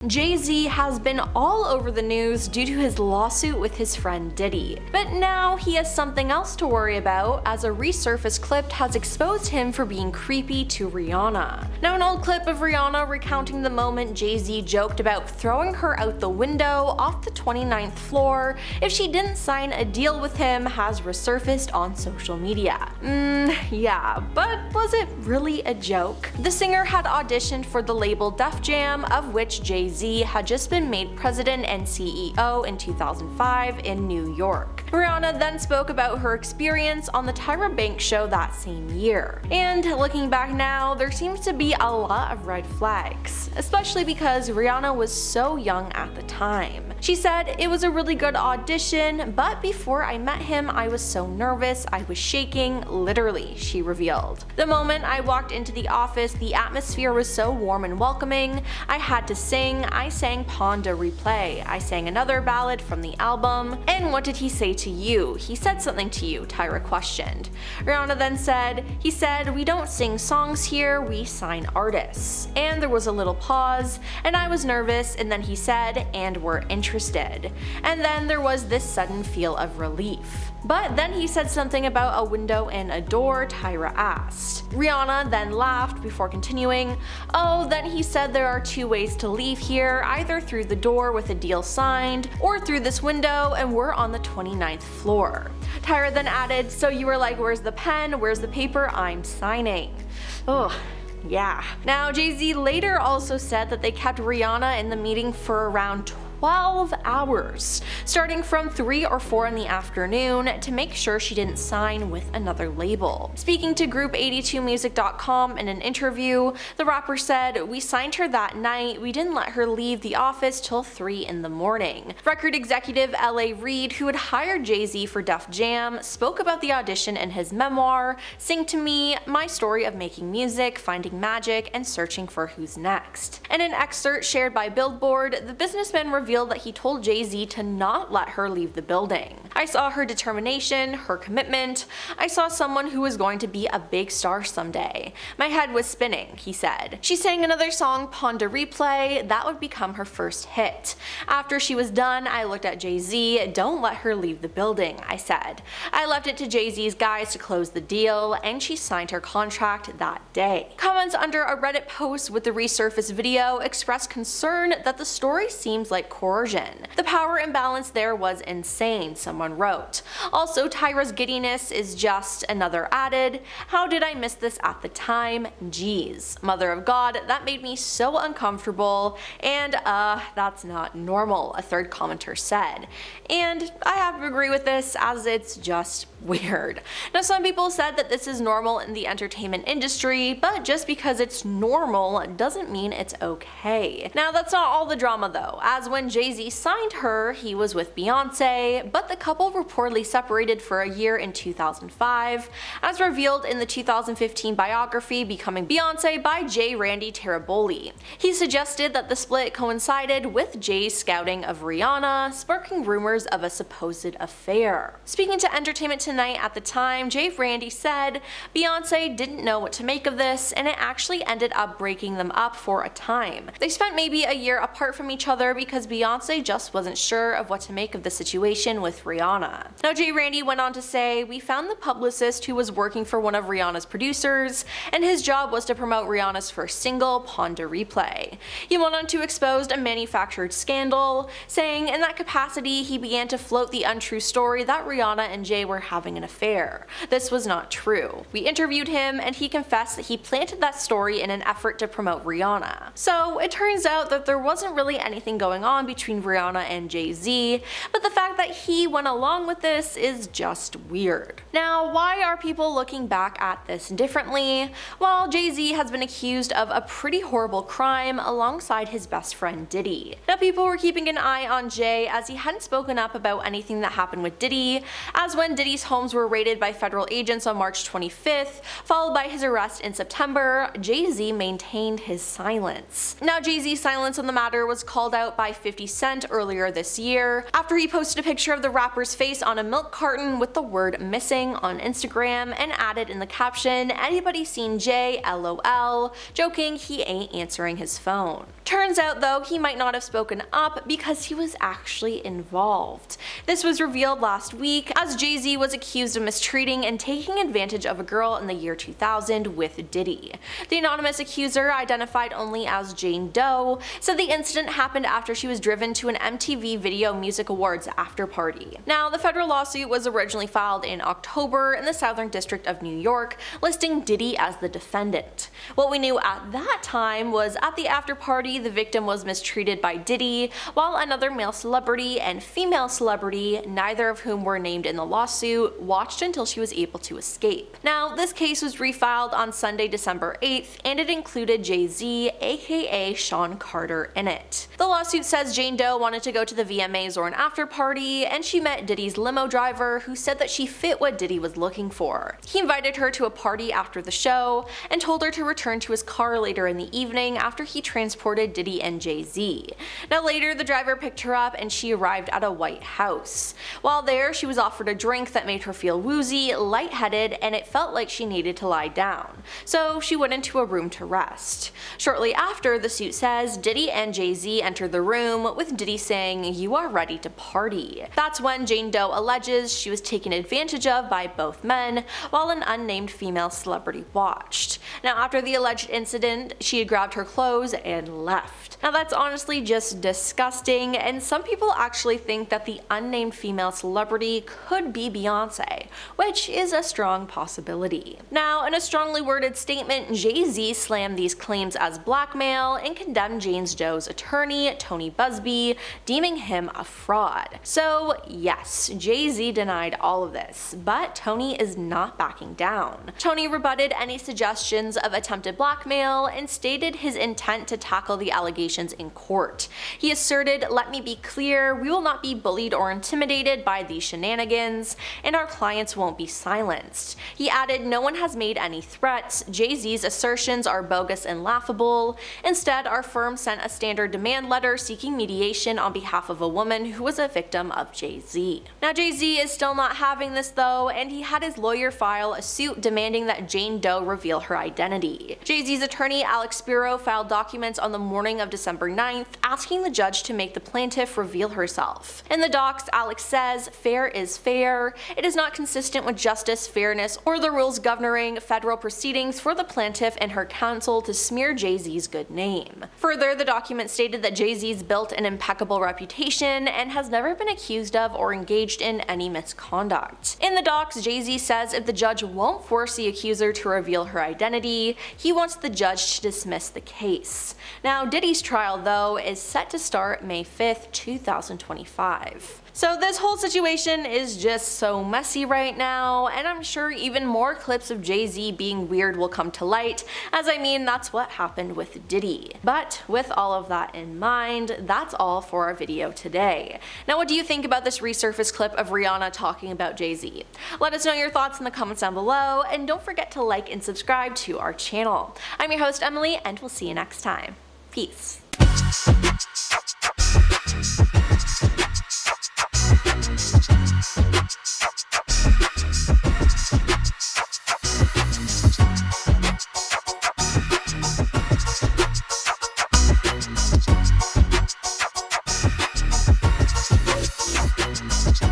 JayZ has been all over the news due to his lawsuit with his friend Diddy. But now he has something else to worry about, as a Resurfaced clip has exposed him for being creepy to Rihanna. Now, an old clip of Rihanna recounting the moment JayZ joked about throwing her out the window off the 29th floor if she didn't sign a deal with him has resurfaced on social media. Yeah, but was it really a joke? The singer had auditioned for the label Def Jam, of which JayZ had just been made president and CEO in 2005 in New York. Rihanna then spoke about her experience on the Tyra Banks show that same year. And looking back now, there seems to be a lot of red flags, especially because Rihanna was so young at the time. She said, "It was a really good audition, but before I met him, I was so nervous, I was shaking, literally," she revealed. "The moment I walked into the office, the atmosphere was so warm and welcoming. I had to sing. I sang Pon de Replay. I sang another ballad from the album." "And what did he say to you? He said something to you?" Tyra questioned. Rihanna then said, "He said, 'We don't sing songs here, we sign artists.'" And there was a little pause, and I was nervous, and then he said, "And we're interested." And then there was this sudden feel of relief. "But then he said something about a window and a door," Tyra asked. Rihanna then laughed before continuing, "Oh, then he said there are two ways to leave here, either through the door with a deal signed, or through this window, and we're on the 29th floor." Tyra then added, "So you were like, 'Where's the pen? Where's the paper? I'm signing.'" Oh. Yeah. Now, JayZ later also said that they kept Rihanna in the meeting for around 12 hours, starting from 3 or 4 in the afternoon, to make sure she didn't sign with another label. Speaking to Group82music.com in an interview, the rapper said, "We signed her that night, we didn't let her leave the office till 3 in the morning." Record executive L.A. Reid, who had hired JayZ for Def Jam, spoke about the audition in his memoir, "Sing to Me, My Story of Making Music, Finding Magic, and Searching for Who's Next." In an excerpt shared by Billboard, the businessman revealed that he told JayZ to not let her leave the building. "I saw her determination, her commitment. I saw someone who was going to be a big star someday. My head was spinning," he said. "She sang another song, Pon de Replay, that would become her first hit. After she was done, I looked at JayZ, 'Don't let her leave the building,' I said. I left it to JayZ's guys to close the deal, and she signed her contract that day." Comments under a Reddit post with the Resurfaced video expressed concern that the story seems like coercion. "The power imbalance there was insane," someone wrote. "Also, Tyra's giddiness is just," another added. "How did I miss this at the time? Jeez. Mother of God, that made me so uncomfortable. And that's not normal," a third commenter said. And I have to agree with this, as it's just weird. Now, some people said that this is normal in the entertainment industry, but just because it's normal doesn't mean it's okay. Now, that's not all the drama though, as when JayZ signed her, he was with Beyonce, but the couple reportedly separated for a year in 2005, as revealed in the 2015 biography Becoming Beyonce by J. Randy Teraboli. He suggested that the split coincided with Jay's scouting of Rihanna, sparking rumors of a supposed affair. Speaking to Entertainment Tonight at the time, J. Randy said, "Beyonce didn't know what to make of this, and it actually ended up breaking them up for a time. They spent maybe a year apart from each other because Beyonce just wasn't sure of what to make of the situation with Rihanna." Now, J. Randy went on to say, "We found the publicist who was working for one of Rihanna's producers, and his job was to promote Rihanna's first single, Pon de Replay. He went on to expose a manufactured scandal, saying in that capacity he began to float the untrue story that Rihanna and Jay were having an affair. This was not true. We interviewed him, and he confessed that he planted that story in an effort to promote Rihanna." So it turns out that there wasn't really anything going on between Rihanna and JayZ, but the fact that he went along with this is just weird. Now, why are people looking back at this differently? Well, JayZ has been accused of a pretty horrible crime alongside his best friend Diddy. Now, people were keeping an eye on Jay as he hadn't spoken up about anything that happened with Diddy, as when Diddy's homes were raided by federal agents on March 25th, followed by his arrest in September, JayZ maintained his silence. Now, JayZ's silence on the matter was called out by 50 Cent earlier this year after he posted a picture of the rapper's face on a milk carton with the word missing on Instagram and added in the caption, "Anybody seen Jay? LOL," joking he ain't answering his phone. Turns out though, he might not have spoken up because he was actually involved. This was revealed last week as JayZ was accused of mistreating and taking advantage of a girl in the year 2000 with Diddy. The anonymous accuser, identified only as Jane Doe, said the incident happened after she was driven to an MTV Video Music Awards after party. Now, the federal lawsuit was originally filed in October in the Southern District of New York, listing Diddy as the defendant. What we knew at that time was at the after party, the victim was mistreated by Diddy, while another male celebrity and female celebrity, neither of whom were named in the lawsuit, watched until she was able to escape. Now, this case was refiled on Sunday, December 8th, and it included JayZ, aka Sean Carter, in it. The lawsuit says Jane Doe wanted to go to the VMAs or an after party, and she met Diddy's limo driver who said that she fit what Diddy was looking for. He invited her to a party after the show and told her to return to his car later in the evening after he transported Diddy and JayZ. Now later, the driver picked her up and she arrived at a white house. While there, she was offered a drink that made her feel woozy, lightheaded, and it felt like she needed to lie down. So she went into a room to rest. Shortly after, the suit says, Diddy and JayZ entered the room, with Diddy saying, "You are ready to party." That's when Jane Doe alleges she was taken advantage of by both men, while an unnamed female celebrity watched. Now after the alleged incident, she had grabbed her clothes and left. Now that's honestly just disgusting, and some people actually think that the unnamed female celebrity could be Beyonce, which is a strong possibility. Now, in a strongly worded statement, JayZ slammed these claims as blackmail and condemned Jane Doe's attorney, Tony Busby, deeming him a fraud. So yes, JayZ denied all of this, but Tony is not backing down. Tony rebutted any suggestions of attempted blackmail and stated his intent to tackle the allegations in court. He asserted, "Let me be clear, we will not be bullied or intimidated by these shenanigans, and our clients won't be silenced." He added, "No one has made any threats. JayZ's assertions are bogus and laughable. Instead, our firm sent a standard demand letter seeking mediation on behalf of a woman who was a victim of JayZ." Now JayZ is still not having this though, and he had his lawyer file a suit demanding that Jane Doe reveal her identity. JayZ's attorney Alex Spiro filed documents on the morning of December 9th asking the judge to make the plaintiff reveal herself. In the docs, Alex says, "Fair is fair. It is not consistent with justice, fairness, or the rules governing federal proceedings for the plaintiff and her counsel to smear JayZ's good name." Further, the document stated that JayZ's built an impeccable reputation and has never been accused of or engaged in any misconduct. In the docs, JayZ says if the judge won't force the accuser to reveal her identity, he wants the judge to dismiss the case. Now, Diddy's trial, though, is set to start May 5th, 2025. So this whole situation is just so messy right now, and I'm sure even more clips of JayZ being weird will come to light, as I mean that's what happened with Diddy. But with all of that in mind, that's all for our video today. Now what do you think about this resurfaced clip of Rihanna talking about JayZ? Let us know your thoughts in the comments down below, and don't forget to like and subscribe to our channel. I'm your host Emily, and we'll see you next time. Peace.